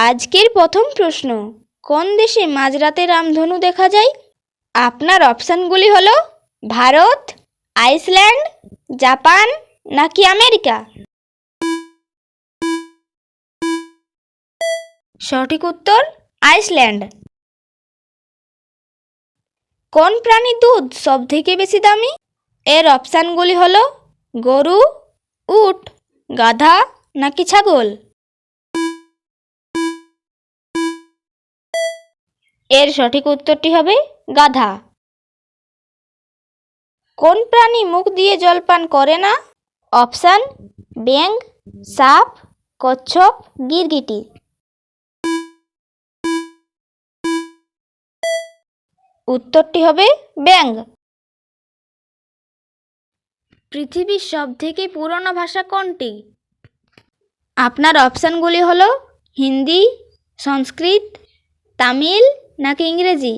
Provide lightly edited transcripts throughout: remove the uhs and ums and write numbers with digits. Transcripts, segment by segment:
আজকের প্রথম প্রশ্ন, কোন দেশে মাঝরাতে রামধনু দেখা যায়? আপনার অপশানগুলি হলো ভারত, আইসল্যান্ড, জাপান নাকি আমেরিকা। সঠিক উত্তর আইসল্যান্ড। কোন প্রাণীর দুধ সব থেকে বেশি দামি? এর অপশানগুলি হলো গরু, উট, গাধা নাকি ছাগল। এর সঠিক উত্তরটি হবে গাধা। কোন প্রাণী মুখ দিয়ে জল পান করে না? অপশান ব্যাঙ, সাপ, কচ্ছপ, গিরগিটি। উত্তরটি হবে ব্যাঙ। পৃথিবীর সবথেকে পুরনো ভাষা কোনটি? আপনার অপশানগুলি হলো হিন্দি, সংস্কৃত, তামিল নাকি ইংরেজি।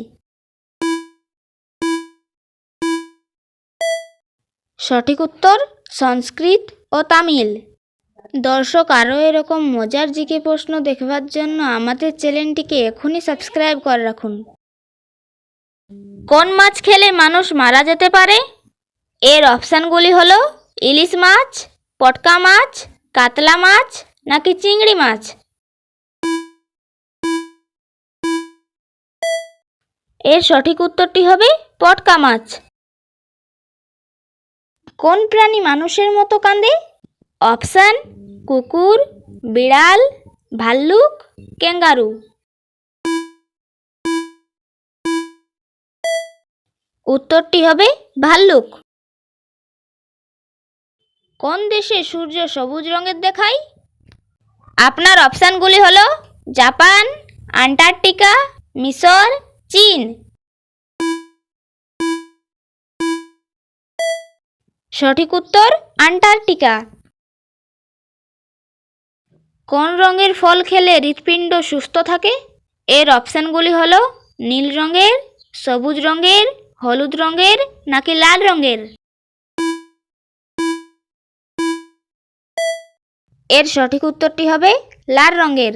সঠিক উত্তর সংস্কৃত ও তামিল। দর্শক, আরও এরকম মজার জিকে প্রশ্ন দেখবার জন্য আমাদের চ্যানেলটিকে এখনই সাবস্ক্রাইব করে রাখুন। কোন মাছ খেলে মানুষ মারা যেতে পারে? এর অপশানগুলি হলো ইলিশ মাছ, পটকা মাছ, কাতলা মাছ নাকি চিংড়ি মাছ। এর সঠিক উত্তরটি হবে পটকা মাছ। কোন প্রাণী মানুষের মতো কাঁদে? অপশান কুকুর, বিড়াল, ভাল্লুক, ক্যাঙ্গারু। উত্তরটি হবে ভাল্লুক। কোন দেশে সূর্য সবুজ রঙের দেখায়? আপনার অপশানগুলি হলো জাপান, আন্টার্কটিকা, মিশর, চীন। সঠিক উত্তর আন্টার্কটিকা। কোন রঙের ফল খেলে হৃৎপিণ্ড সুস্থ থাকে? এর অপশানগুলি হলো নীল রঙের, সবুজ রঙের, হলুদ রঙের নাকি লাল রঙের। এর সঠিক উত্তরটি হবে লাল রঙের।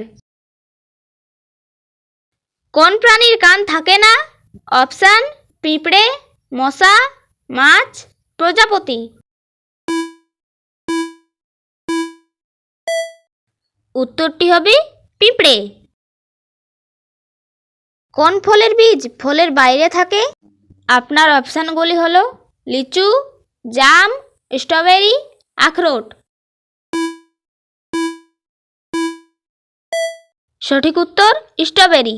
কোন প্রাণীর কান থাকে না? অপশান পিঁপড়ে, মশা, মাছ, প্রজাপতি। উত্তরটি হবে পিঁপড়ে। কোন ফলের বীজ ফলের বাইরে থাকে? আপনার অপশানগুলি হলো লিচু, জাম, স্ট্রবেরি, আখরোট। সঠিক উত্তর স্ট্রবেরি।